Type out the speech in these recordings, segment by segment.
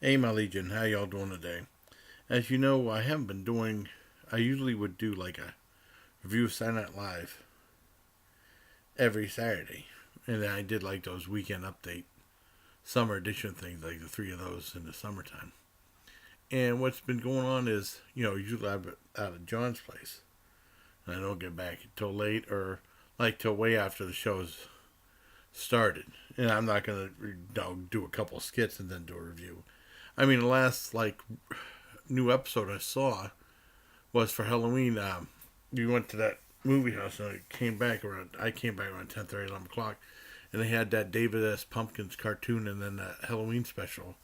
Hey, my Legion, how y'all doing today? As you know, I haven't been doing. I usually would do like a review of Saturday Night Live every Saturday, and then I did like those weekend update summer edition things, like the three of those in the summertime. And what's been going on is, usually I'm out of John's place, and I don't get back until late or like till way after the show's started. And I'm not gonna do a couple of skits and then do a review. I mean, the last like new episode I saw was for Halloween. We went to that movie house and I came back around 10:30, 11 o'clock, and they had that David S. Pumpkins cartoon and then that Halloween special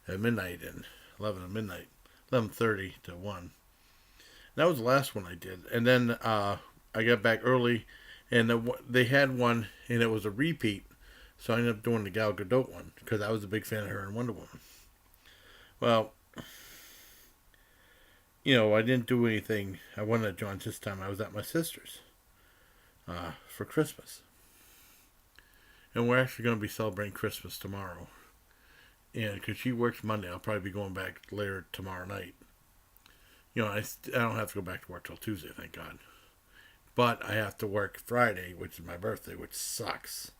at midnight and 11 at midnight, 11:30 to 1. That was the last one I did, and then I got back early, and they had one and it was a repeat, so I ended up doing the Gal Gadot one because I was a big fan of her in Wonder Woman. Well, I didn't do anything. I wasn't at John's this time. I was at my sister's for Christmas. And we're actually going to be celebrating Christmas tomorrow. And because she works Monday, I'll probably be going back later tomorrow night. I don't have to go back to work till Tuesday, thank God. But I have to work Friday, which is my birthday, which sucks.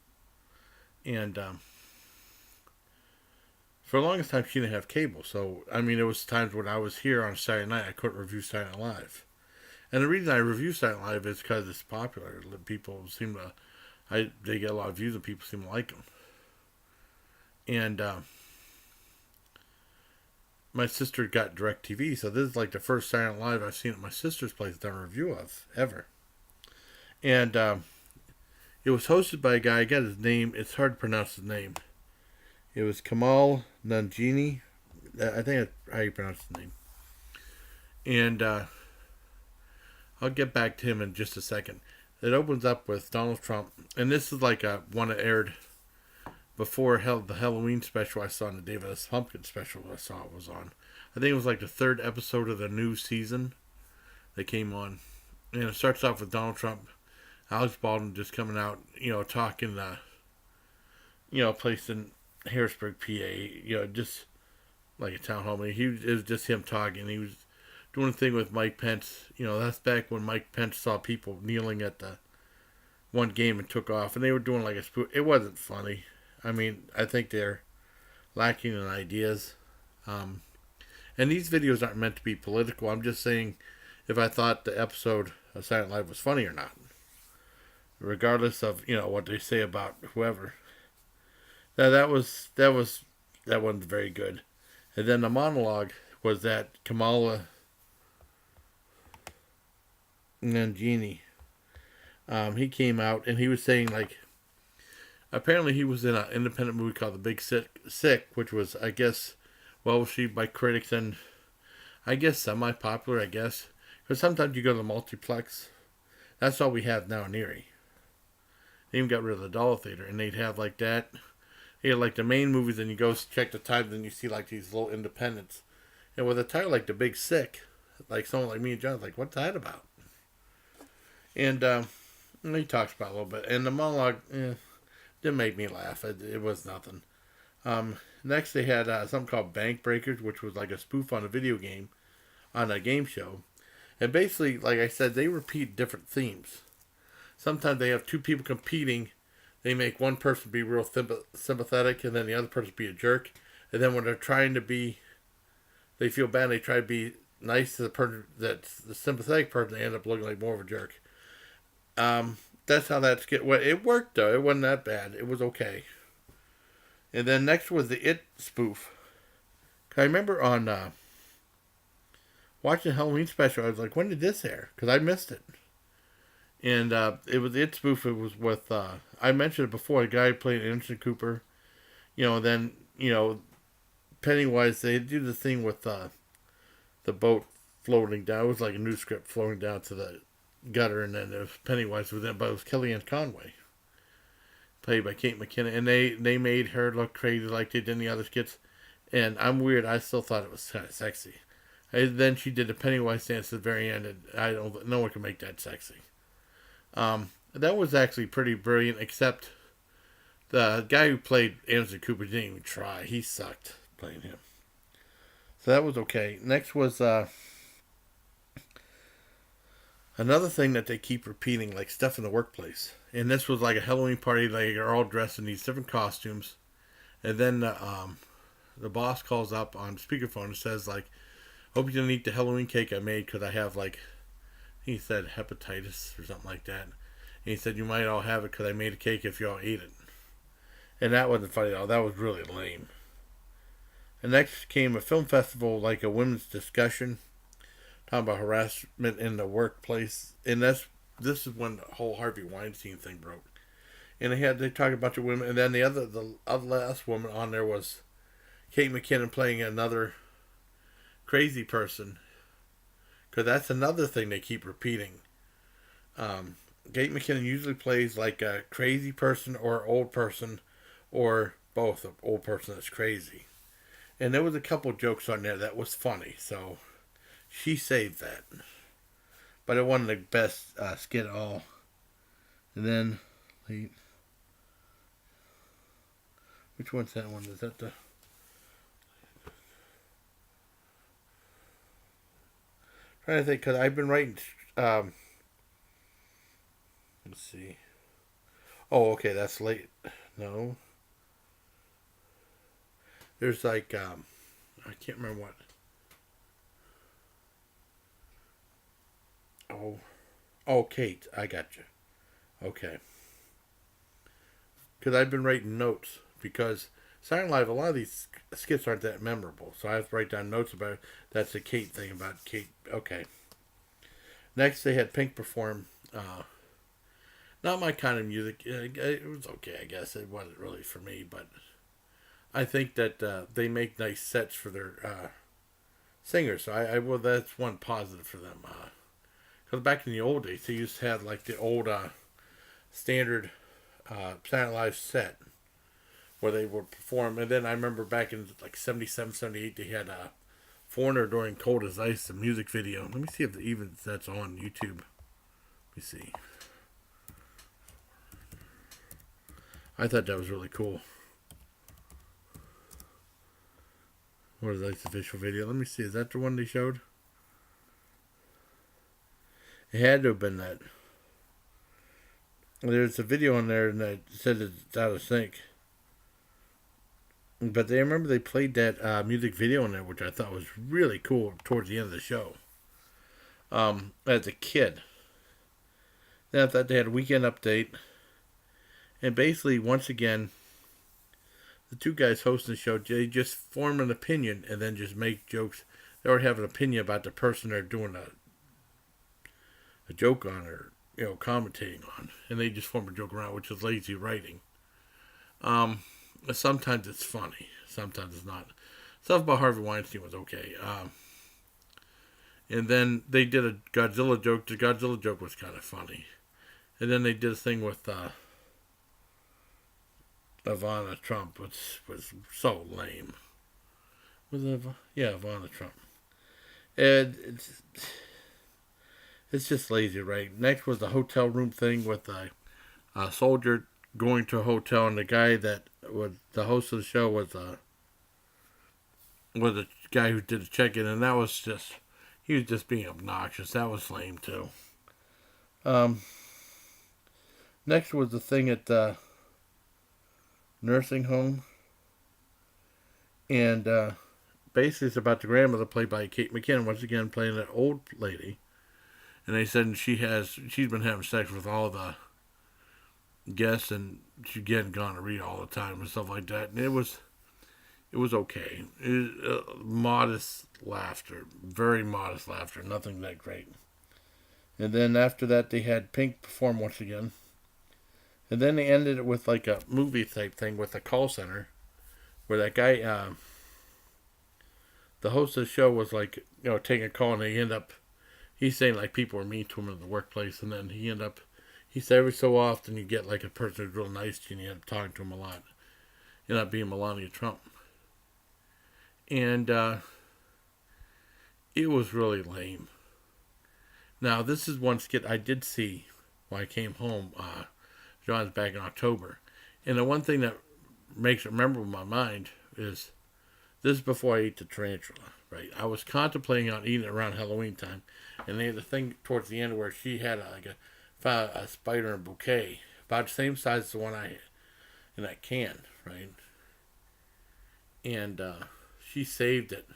And for the longest time, she didn't have cable. So, I mean, there was times when I was here on Saturday night, I couldn't review Saturday Night Live. And the reason I review Saturday Night Live is because it's popular. People seem to, they get a lot of views and people seem to like them. And my sister got DirecTV, so this is like the first Saturday Night Live I've seen at my sister's place done a review of, ever. And it was hosted by a guy, I got his name, it's hard to pronounce his name. It was Kumail Nanjiani. I think that's how you pronounce his name. And I'll get back to him in just a second. It opens up with Donald Trump, and this is like a one that aired before the Halloween special I saw, and the David S. Pumpkin special I saw it was on. I think it was like the third episode of the new season that came on, and it starts off with Donald Trump, Alex Baldwin just coming out, talking, place in Harrisburg, PA, just like a town hall meeting. It was just him talking. He was doing a thing with Mike Pence. That's back when Mike Pence saw people kneeling at the one game and took off, and they were doing like a spoof. It wasn't funny. I mean, I think they're lacking in ideas. And these videos aren't meant to be political. I'm just saying if I thought the episode of Silent Live was funny or not, regardless of what they say about whoever. Now that wasn't very good. And then the monologue was that Kamala Nanjiani. He came out and he was saying like, apparently he was in an independent movie called The Big Sick, which was, I guess, well received by critics and I guess semi-popular, I guess. Because sometimes you go to the multiplex. That's all we have now in Erie. They even got rid of the Dollar Theater, and they'd have like that. They had like the main movies, and you go check the times, and you see like these little independents. And with a title like The Big Sick, like someone like me and John's like, what's that about? And he talks about it a little bit. And the monologue didn't make me laugh. It was nothing. Next, they had something called Bank Breakers, which was like a spoof on a video game, on a game show. And basically, like I said, they repeat different themes. Sometimes they have two people competing. They make one person be real sympathetic, and then the other person be a jerk. And then when they're trying to be, they feel bad. They try to be nice to the person that's the sympathetic person. They end up looking like more of a jerk. That's how that's get. Well, it worked though. It wasn't that bad. It was okay. And then next was the It spoof. I remember on watching the Halloween special, I was like, when did this air? Because I missed it. And it was the It spoof. It was with, I mentioned it before, a guy playing Anderson Cooper. Then, Pennywise, they do the thing with the boat floating down. It was like a news script floating down to the gutter, and then it was Pennywise with it, but it was Kellyanne Conway, played by Kate McKinnon, and they made her look crazy like they did in the other skits. And I'm weird, I still thought it was kind of sexy. And then she did the Pennywise dance at the very end, and no one can make that sexy. That was actually pretty brilliant, except The guy who played Anderson Cooper didn't even try. He sucked playing him. So that was okay. Next was another thing that they keep repeating, like stuff in the workplace. And this was like a Halloween party. They're all dressed in these different costumes. And then the boss calls up on speakerphone and says, like, hope you didn't eat the Halloween cake I made because I have, like, he said hepatitis or something like that. And he said, you might all have it because I made a cake if you all ate it. And that wasn't funny at all. That was really lame. And next came a film festival, like a women's discussion, talking about harassment in the workplace. And this is when the whole Harvey Weinstein thing broke. And they talked a bunch of women. And then the other last woman on there was Kate McKinnon playing another crazy person. Because that's another thing they keep repeating. Kate McKinnon usually plays like a crazy person or old person or both, an old person that's crazy. And there was a couple jokes on there that was funny, so she saved that. But it wasn't the best skit at all. And then, which one's that one? Is that the... trying to think, because I've been writing... let's see. Oh, okay, that's late. No. There's like, I can't remember what. Oh, Kate, I got you. Okay. Because I've been writing notes, because Silent Live, a lot of these skits aren't that memorable, so I have to write down notes about it. That's the Kate thing about Kate. Okay. Next, they had Pink perform. Not my kind of music. It was okay, I guess. It wasn't really for me, but I think that they make nice sets for their singers. So well, that's one positive for them. Because back in the old days, they used to have like the old standard Silent Live set where they would perform. And then I remember back in like 77, 78, they had Foreigner during Cold as Ice, the music video. Let me see if that's on YouTube. Let me see. I thought that was really cool. What is that official video? Let me see. Is that the one they showed? It had to have been that. There's a video on there that said it's out of sync. But I remember they played that music video on there, which I thought was really cool towards the end of the show. As a kid. Then I thought they had a weekend update. And basically, once again, the two guys hosting the show, they just form an opinion and then just make jokes. They already have an opinion about the person they're doing a joke on or, commentating on. And they just form a joke around, which is lazy writing. Sometimes it's funny. Sometimes it's not. Stuff about Harvey Weinstein was okay. And then they did a Godzilla joke. The Godzilla joke was kind of funny. And then they did a thing with Ivana Trump, which was so lame. Was it Ivana Trump. And it's just lazy, right? Next was the hotel room thing with a soldier going to a hotel, and the guy that was the host of the show was a guy who did the check-in, and that was just, he was just being obnoxious. That was lame too. Next was the thing at the nursing home, and basically it's about the grandmother played by Kate McKinnon, once again playing that old lady, and they said she's been having sex with all the guests, and she's getting gonorrhea all the time and stuff like that, and it was okay. Modest laughter, very modest laughter, nothing that great. And then after that they had Pink perform once again. And then they ended it with like a movie type thing with a call center, where that guy, the host of the show, was like, taking a call, and he's saying like people were mean to him in the workplace, and then he said every so often you get like a person who's real nice to you, and you end up talking to him a lot. You end up being Melania Trump. And it was really lame. Now, this is one skit I did see when I came home. John's back in October. And the one thing that makes it memorable in my mind is this is before I ate the tarantula, right? I was contemplating on eating it around Halloween time, and they had the thing towards the end where she had found a spider in a bouquet, about the same size as the one I had in that can, right? And she saved it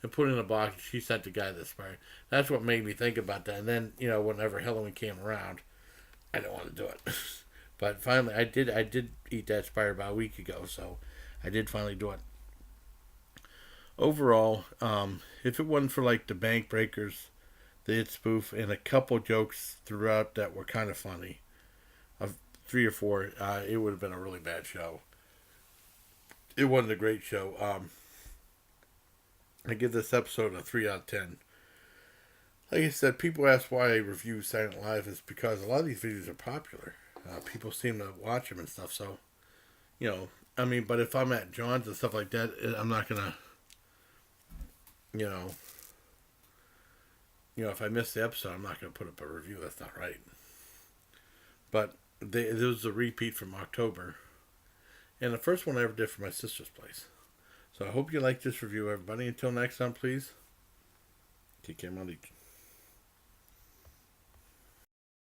and put it in a box, and she sent the guy the spider. That's what made me think about that. And then, whenever Halloween came around, I didn't want to do it. But finally, I did eat that spider about a week ago, so I did finally do it. Overall, if it wasn't for like the bank breakers, the hit spoof, and a couple jokes throughout that were kind of funny, of 3 or 4, it would have been a really bad show. It wasn't a great show. I give this episode a 3 out of 10. Like I said, people ask why I review Silent Live is because a lot of these videos are popular. People seem to watch them and stuff. So, but if I'm at John's and stuff like that, I'm not gonna, you know, if I miss the episode, I'm not gonna put up a review. That's not right. But there was a repeat from October, and the first one I ever did for my sister's place. So I hope you like this review, everybody. Until next time, please take care, Monday.